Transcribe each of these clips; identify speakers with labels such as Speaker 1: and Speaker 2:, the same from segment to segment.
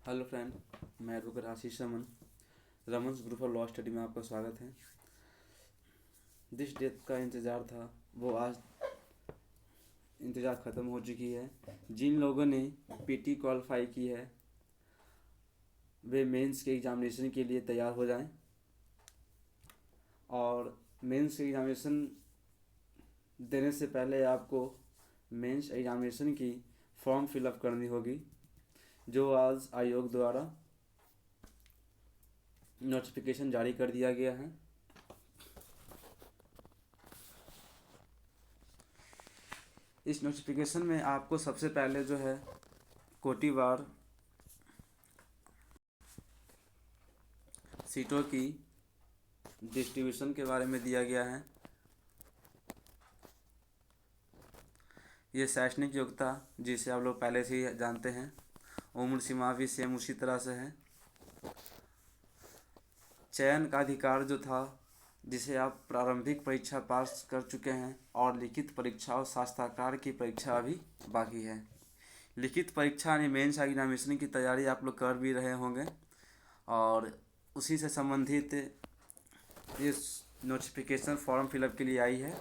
Speaker 1: Hello friend, मैं advocate Ashish Raman Raman's group of law study में आपका स्वागत है। जिस डेट का इंतज़ार था वो आज इंतज़ार ख़त्म हो चुकी है। जिन लोगों ने पीटी क्वालिफाई की है वे मेंस के एग्ज़ामिनेशन के लिए तैयार हो जाएं और मेंस के एग्ज़ामिनेशन देने से पहले आपको मेंस एग्ज़ामिनेशन की फॉर्म फिलअप करनी होगी, जो आज आयोग द्वारा नोटिफिकेशन जारी कर दिया गया है। इस नोटिफिकेशन में आपको सबसे पहले जो है कोटिवार सीटों की डिस्ट्रीब्यूशन के बारे में दिया गया है। ये शैक्षणिक योग्यता जिसे आप लोग पहले से ही जानते हैं, उम्र सीमा भी सेम उसी तरह से है। चयन का अधिकार जो था, जिसे आप प्रारंभिक परीक्षा पास कर चुके हैं और लिखित परीक्षा और शास्त्राकार की परीक्षा अभी बाकी है। लिखित परीक्षा यानी मेंस एग्जामिनेशन की तैयारी आप लोग कर भी रहे होंगे और उसी से संबंधित इस नोटिफिकेशन फॉर्म फिलअप के लिए आई है।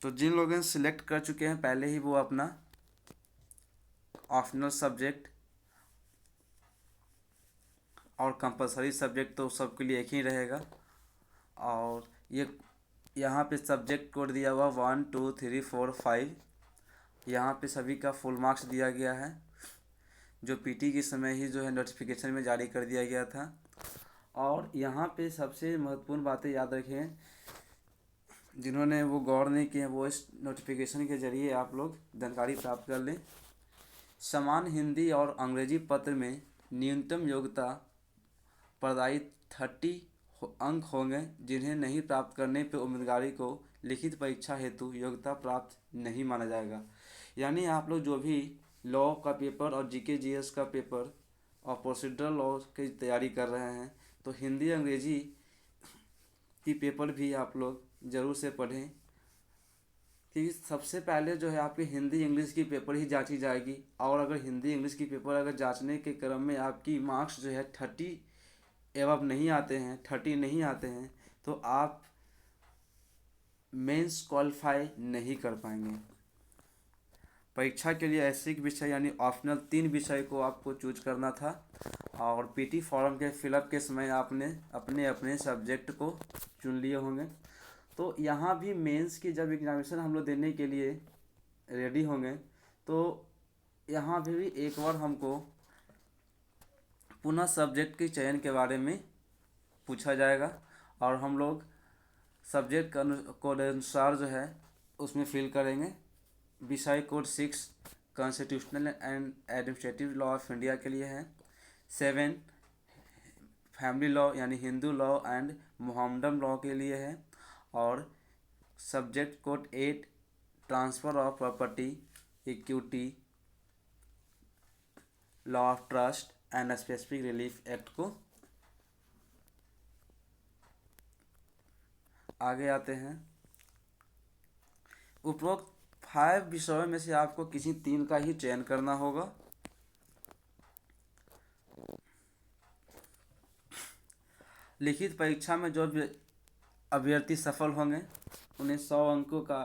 Speaker 1: तो जिन लोगों ने सिलेक्ट कर चुके हैं पहले ही, वो अपना ऑप्शनल सब्जेक्ट और कंपलसरी सब्जेक्ट तो सबके लिए एक ही रहेगा। और ये यहाँ पे सब्जेक्ट कोड दिया हुआ 1 2 3 4 5, यहाँ पे सभी का फुल मार्क्स दिया गया है, जो पीटी के समय ही जो है नोटिफिकेशन में जारी कर दिया गया था। और यहाँ पे सबसे महत्वपूर्ण बातें याद रखें, जिन्होंने वो गौर नहीं किए वो इस नोटिफिकेशन के जरिए आप लोग जानकारी प्राप्त कर लें। समान हिंदी और अंग्रेजी पत्र में न्यूनतम योग्यता प्रदायी 30 अंक होंगे, जिन्हें नहीं प्राप्त करने पर उम्मीदवार को लिखित परीक्षा हेतु योग्यता प्राप्त नहीं माना जाएगा। यानी आप लोग जो भी लॉ का पेपर और जीके जीएस का पेपर और प्रोसीजरल लॉ की तैयारी कर रहे हैं, तो हिंदी अंग्रेजी की पेपर भी आप लोग ज़रूर से पढ़ें, क्योंकि सबसे पहले जो है आपकी हिंदी इंग्लिश की पेपर ही जांची जाएगी। और अगर हिंदी इंग्लिश की पेपर अगर जांचने के क्रम में आपकी मार्क्स जो है 30 एवं नहीं आते हैं, 30 नहीं आते हैं, तो आप मेंस क्वालिफाई नहीं कर पाएंगे। परीक्षा के लिए ऐच्छिक विषय यानी ऑप्शनल 3 विषय को आपको चूज करना था और पीटी फॉर्म के फिलअप के समय आपने अपने अपने सब्जेक्ट को चुन लिए होंगे। तो यहाँ भी मेंस की जब एग्जामिनेशन हम लोग देने के लिए रेडी होंगे, तो यहाँ भी एक बार हमको पुनः सब्जेक्ट के चयन के बारे में पूछा जाएगा और हम लोग सब्जेक्ट कोड अनुसार जो है उसमें फिल करेंगे। विषय code 6 constitutional and administrative law of India के लिए है। 7 फैमिली लॉ यानी Hindu law and Mohammedan law के लिए है। और subject code 8 transfer of property, equity, law of trust and specific relief act को। आगे आते हैं, उपरोक्त 5 विषयों में से आपको किसी 3 का ही चयन करना होगा। लिखित परीक्षा में जो अभ्यर्थी सफल होंगे उन्हें 100 अंकों का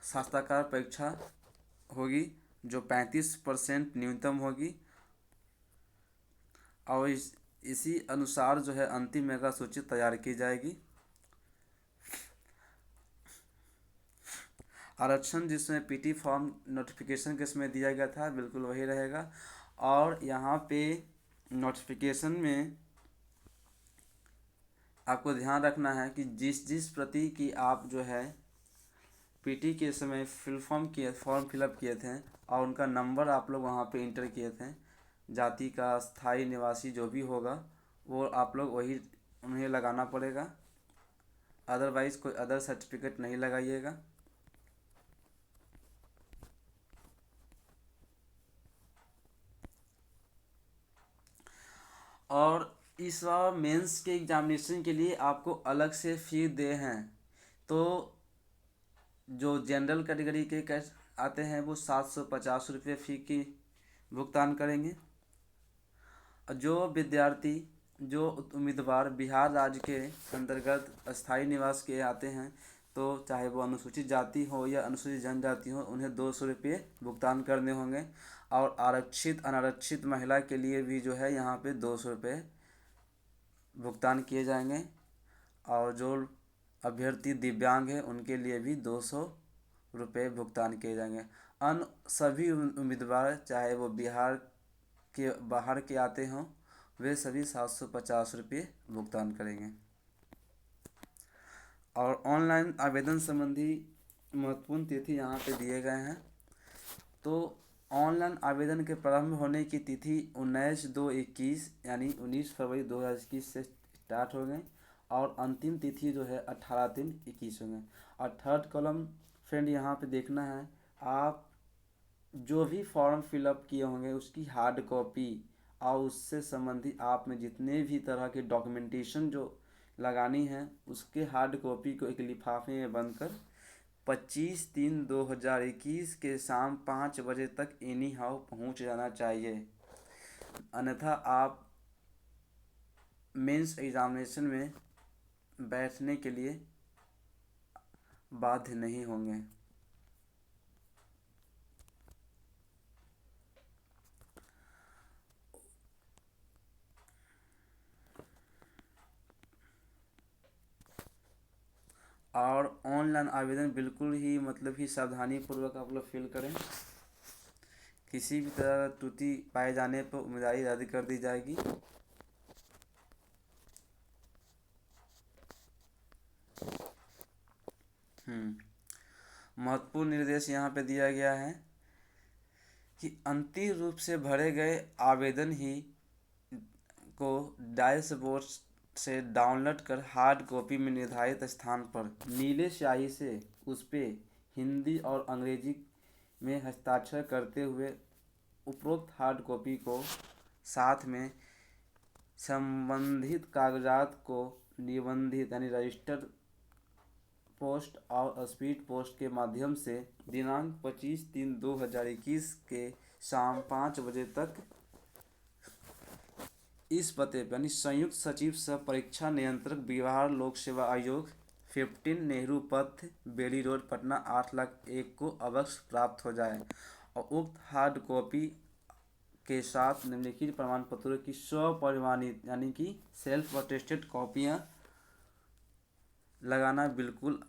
Speaker 1: शास्त्राकार परीक्षा होगी, जो 35% न्यूनतम होगी। और इसी अनुसार जो है अंतिम मेगा सूची तैयार की जाएगी। आरक्षण जिसमें पीटी फॉर्म नोटिफिकेशन के समय दिया गया था बिल्कुल वही रहेगा। और यहाँ पे नोटिफिकेशन में आपको ध्यान रखना है कि जिस प्रति की आप जो है पीटी के समय फॉर्म फिलअप किए थे और उनका नंबर आप लोग वहाँ पे इंटर किए थे, जाति का स्थायी निवासी जो भी होगा वो आप लोग वही उन्हें लगाना पड़ेगा, अदरवाइज़ कोई अदर सर्टिफिकेट नहीं लगाइएगा। और इस बार मेंस के एग्जामिनेशन के लिए आपको अलग से फी दे हैं। तो जो जनरल कैटेगरी के आते हैं वो 750 रुपये फ़ी की भुगतान करेंगे। जो विद्यार्थी जो उम्मीदवार बिहार राज्य के अंतर्गत स्थायी निवास के आते हैं, तो चाहे वो अनुसूचित जाति हो या अनुसूचित जनजाति हो, उन्हें 200 रुपये भुगतान करने होंगे। और आरक्षित अनारक्षित महिला के लिए भी जो है यहाँ पे 200 रुपये भुगतान किए जाएंगे। और जो अभ्यर्थी दिव्यांग है उनके लिए भी 200 रुपये भुगतान किए जाएंगे। अन्य सभी उम्मीदवार चाहे वो बिहार के बाहर के आते हों, वे सभी 750 रुपये भुगतान करेंगे। और ऑनलाइन आवेदन संबंधी महत्वपूर्ण तिथि यहाँ पे दिए गए हैं। तो ऑनलाइन आवेदन के प्रारंभ होने की तिथि 19/2/21 यानी 19 फरवरी 2021 से स्टार्ट हो गए। और अंतिम तिथि जो है 18/3/21 होंगे। और थर्ड कॉलम फ्रेंड यहाँ पे देखना है, आप जो भी फॉर्म फिलअप किए होंगे उसकी हार्ड कॉपी और उससे संबंधित आप में जितने भी तरह के डॉक्यूमेंटेशन जो लगानी है, उसके हार्ड कॉपी को एक लिफाफे में बंद कर 25/3/2021 के शाम 5 बजे तक एनी हाउ पहुँच जाना चाहिए। अन्यथा आप मेंस एग्जामिनेशन में बैठने के लिए बाध्य नहीं होंगे। और ऑनलाइन आवेदन बिल्कुल ही मतलब ही सावधानी पूर्वक आप लोग फिल करें। किसी भी तरह त्रुटि पाए जाने पर उम्मीदवारी रद्द कर दी जाएगी। महत्वपूर्ण निर्देश यहाँ पे दिया गया है कि अंतिम रूप से भरे गए आवेदन ही को डैशबोर्ड से डाउनलोड कर हार्ड कॉपी में निर्धारित स्थान पर नीले स्याही से उस पे हिंदी और अंग्रेजी में हस्ताक्षर करते हुए उपरोक्त हार्ड कॉपी को साथ में संबंधित कागजात को निबंधित यानी रजिस्टर्ड पोस्ट और स्पीड पोस्ट के माध्यम से दिनांक 25/3/2021 के शाम 5 बजे तक इस पते पर यानी संयुक्त सचिव सह परीक्षा नियंत्रक बिहार लोक सेवा आयोग 15 नेहरू पथ बेली रोड पटना 8,01,000 को अवश्य प्राप्त हो जाए। और उक्त हार्ड कॉपी के साथ निम्नलिखित प्रमाण पत्रों की स्वप्रमाणित यानी कि सेल्फ अटेस्टेड कॉपियाँ लगाना बिल्कुल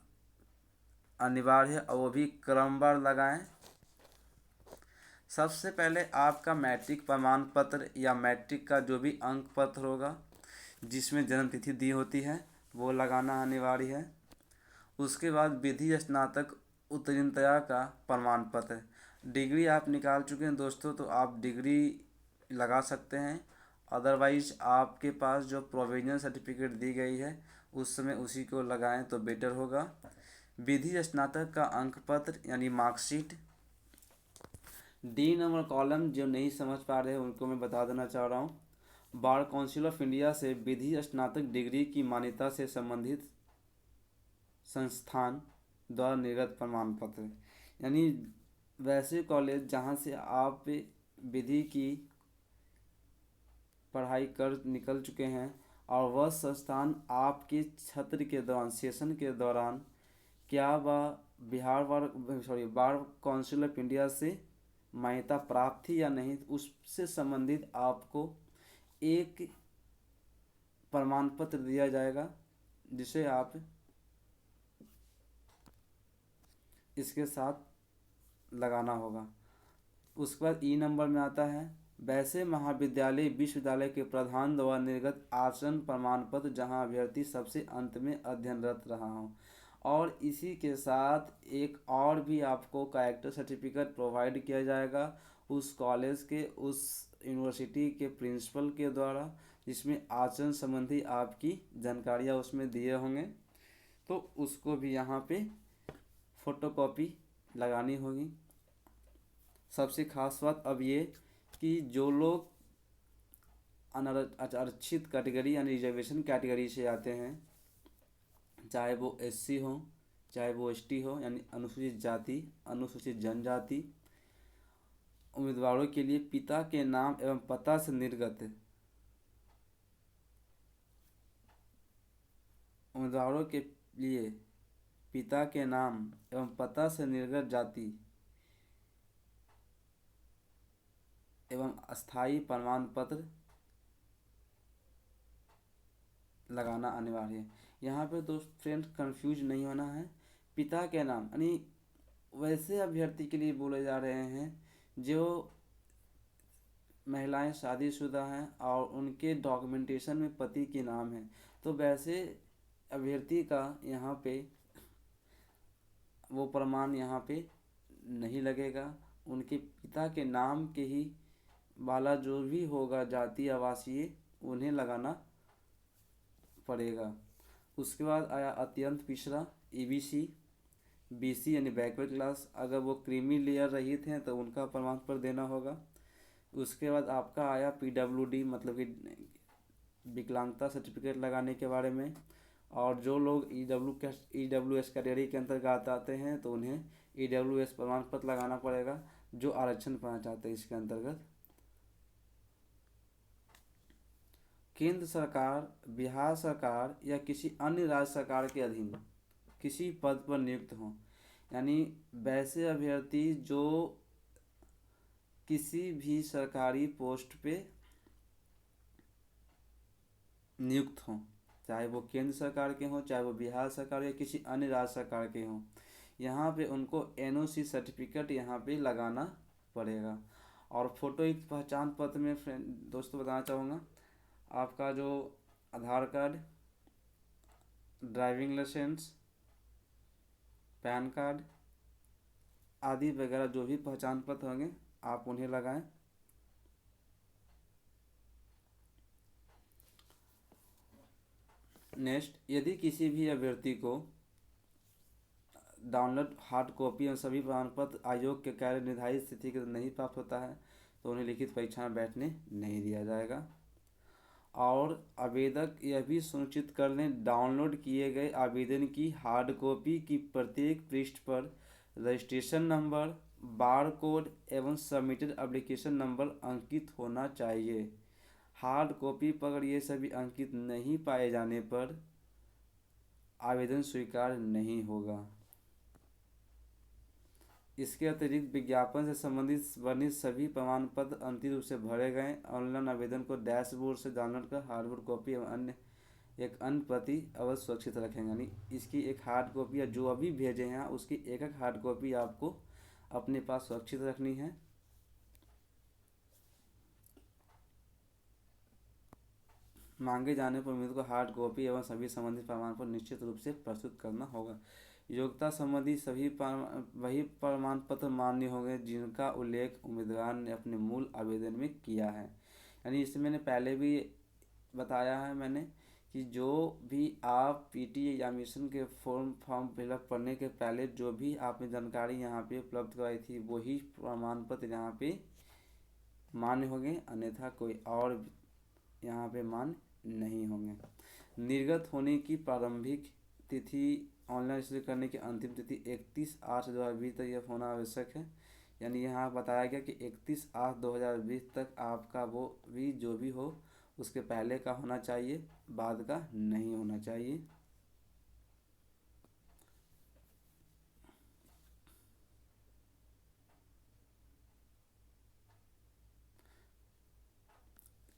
Speaker 1: अनिवार्य है, और वो भी क्रमवार लगाएं। सबसे पहले आपका मैट्रिक प्रमाण पत्र या मैट्रिक का जो भी अंक पत्र होगा जिसमें जन्म तिथि दी होती है वो लगाना अनिवार्य है। उसके बाद विधि स्नातक उत्तीर्णता का प्रमाण पत्र। डिग्री आप निकाल चुके हैं दोस्तों तो आप डिग्री लगा सकते हैं। अदरवाइज आपके पास जो प्रोविजनल सर्टिफिकेट दी गई है उस समय उसी को लगाएं तो बेटर होगा। विधि स्नातक का अंक पत्र यानी मार्कशीट। डी नंबर कॉलम जो नहीं समझ पा रहे हैं उनको मैं बता देना चाह रहा हूँ। बार काउंसिल ऑफ इंडिया से विधि स्नातक डिग्री की मान्यता से संबंधित संस्थान द्वारा निर्गत प्रमाण पत्र, यानी वैसे कॉलेज जहाँ से आप विधि की पढ़ाई कर निकल चुके हैं और वह संस्थान आपके सत्र के दौरान सेशन के दौरान क्या वह बार काउंसिल ऑफ इंडिया से मान्यता प्राप्त थी या नहीं, उससे संबंधित आपको एक प्रमाण पत्र दिया जाएगा जिसे आप इसके साथ लगाना होगा। उसके बाद ई नंबर में आता है वैसे महाविद्यालय विश्वविद्यालय के प्रधान द्वारा निर्गत आचरण प्रमाण पत्र जहाँ अभ्यर्थी सबसे अंत में अध्ययनरत रहा हो। और इसी के साथ एक और भी आपको कैरेक्टर सर्टिफिकेट प्रोवाइड किया जाएगा उस कॉलेज के उस यूनिवर्सिटी के प्रिंसिपल के द्वारा, जिसमें आचरण संबंधी आपकी जानकारियाँ उसमें दिए होंगे। तो उसको भी यहाँ पे फ़ोटोकॉपी लगानी होगी। सबसे खास बात अब ये कि जो लोग आरक्षित कैटेगरी यानी रिजर्वेशन कैटेगरी से आते हैं, चाहे वो एससी हो चाहे वो एसटी हो यानी अनुसूचित जाति अनुसूचित जनजाति, उम्मीदवारों के लिए पिता के नाम एवं पता से निर्गत उम्मीदवारों के लिए पिता के नाम एवं पता से निर्गत जाति एवं अस्थायी प्रमाण पत्र लगाना अनिवार्य है। यहाँ पे दोस्त फ्रेंड्स कंफ्यूज नहीं होना है। पिता के नाम यानी वैसे अभ्यर्थी के लिए बोले जा रहे हैं जो महिलाएं शादीशुदा हैं और उनके डॉक्यूमेंटेशन में पति के नाम है, तो वैसे अभ्यर्थी का यहाँ पे वो प्रमाण यहाँ पे नहीं लगेगा। उनके पिता के नाम के ही वाला जो भी होगा जाति आवासीय उन्हें लगाना पड़ेगा। उसके बाद आया अत्यंत पिछड़ा ईबीसी, बीसी यानी बैकवर्ड क्लास, अगर वो क्रीमी लेयर रहित हैं तो उनका प्रमाण पत्र देना होगा। उसके बाद आपका आया पीडब्ल्यूडी मतलब कि विकलांगता सर्टिफिकेट लगाने के बारे में, और जो लोग ईडब्ल्यूएस कैटेगरी के अंतर्गत आते हैं तो उन्हें ईडब्ल्यूएस प्रमाण पत्र लगाना पड़ेगा जो आरक्षण पाना चाहते हैं इसके अंतर्गत। केंद्र सरकार, बिहार सरकार या किसी अन्य राज्य सरकार के अधीन किसी पद पर नियुक्त हों, यानी वैसे अभ्यर्थी जो किसी भी सरकारी पोस्ट पे नियुक्त हों, चाहे वो केंद्र सरकार के हों, चाहे वो बिहार सरकार या किसी अन्य राज्य सरकार के हों, यहाँ पे उनको एनओसी सर्टिफिकेट यहाँ पे लगाना पड़ेगा। और फोटोयुक्त पहचान पत्र में फ्रेंड दोस्तों बताना चाहूँगा, आपका जो Aadhaar card, driving licence, PAN card आदि वगैरह जो भी पहचान पत्र होंगे आप उन्हें लगाएं। नेक्स्ट, यदि किसी भी अभ्यर्थी को डाउनलोड हार्ड कॉपी और सभी प्रमाण पत्र आयोग के कार्य निर्धारित तिथि के नहीं प्राप्त होता है तो उन्हें लिखित परीक्षा में बैठने नहीं दिया जाएगा। और आवेदक यह भी सुनिश्चित कर लें डाउनलोड किए गए आवेदन की हार्ड कॉपी की प्रत्येक पृष्ठ पर रजिस्ट्रेशन नंबर, बार कोड एवं सबमिटेड एप्लीकेशन नंबर अंकित होना चाहिए। हार्ड कॉपी पर अगर ये सभी अंकित नहीं पाए जाने पर आवेदन स्वीकार नहीं होगा। इसके अतिरिक्त विज्ञापन से संबंधित वर्णित सभी प्रमाण पत्र अंतिम रूप से भरे गए ऑनलाइन आवेदन को डैशबोर्ड से डाउनलोड कर हार्डबोर्ड कॉपी एवं एक अन्य प्रति अवश्य सुरक्षित रखेंगे। यानी इसकी एक हार्ड कॉपी या जो अभी भेजे हैं उसकी एक एक हार्ड कॉपी आपको अपने पास सुरक्षित रखनी है। मांगे जाने पर उम्मीदवार को हार्ड कॉपी एवं सभी संबंधित प्रमाण पत्र निश्चित रूप से प्रस्तुत करना होगा। योग्यता संबंधी सभी वही प्रमाण पत्र मान्य होंगे जिनका उल्लेख उम्मीदवार ने अपने मूल आवेदन में किया है। यानी इसमें मैंने पहले भी बताया है मैंने कि जो भी आप पीटी एग्जामिनेशन के फॉर्म फिलअप करने के पहले जो भी आपने जानकारी यहाँ पे उपलब्ध कराई थी वही प्रमाण पत्र यहाँ पे मान्य होंगे, अन्यथा कोई और यहाँ पे मान्य नहीं होंगे। निर्गत होने की प्रारंभिक तिथि ऑनलाइन रजिस्ट्रेशन करने की अंतिम तिथि 31/8/2020 तक यह होना आवश्यक है। यानी यहाँ बताया गया कि 31/8/2020 तक आपका वो भी जो भी हो उसके पहले का होना चाहिए, बाद का नहीं होना चाहिए।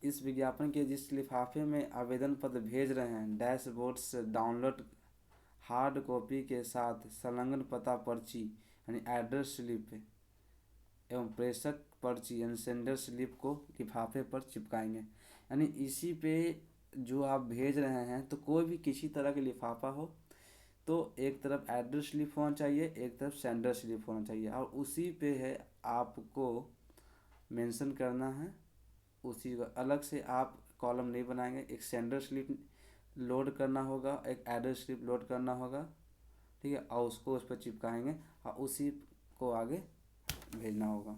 Speaker 1: इस विज्ञापन के जिस लिफाफे में आवेदन पत्र भेज रहे हैं डैशबोर्ड से डाउनलोड हार्ड कॉपी के साथ संलग्न पता पर्ची यानी एड्रेस स्लिप एवं प्रेषक पर्ची यानी सेंडर स्लिप को लिफाफे पर चिपकाएंगे। यानी इसी पे जो आप भेज रहे हैं तो कोई भी किसी तरह का लिफाफा हो तो एक तरफ एड्रेस स्लिप होना चाहिए, एक तरफ सेंडर स्लिप होना चाहिए, और उसी पे है आपको मेंशन करना है। उसी का अलग से आप कॉलम नहीं बनाएंगे, एक सेंडर स्लिप लोड करना होगा, एक एड्रेस स्लिप लोड करना होगा, ठीक है, और उसको उस पर चिपकाएंगे और उसी को आगे भेजना होगा।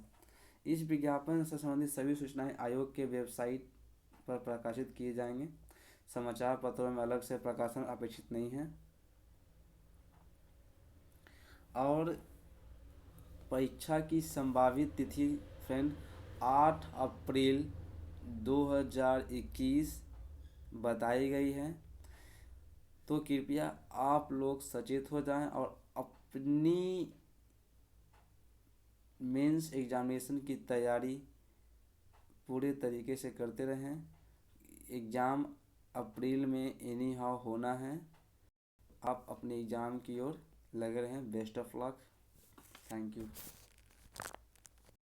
Speaker 1: इस विज्ञापन से संबंधित सभी सूचनाएं आयोग के वेबसाइट पर प्रकाशित किए जाएंगे। समाचार पत्रों में अलग से प्रकाशन अपेक्षित नहीं है। और परीक्षा की संभावित तिथि फ्रेंड 8 अप्रैल 2021 बताई गई है। तो कृपया आप लोग सचेत हो जाएं और अपनी मेंस एग्जामिनेशन की तैयारी पूरे तरीके से करते रहें। एग्ज़ाम अप्रैल में एनी हाउ होना है। आप अपने एग्ज़ाम की ओर लगे रहें। Best of luck. Thank you.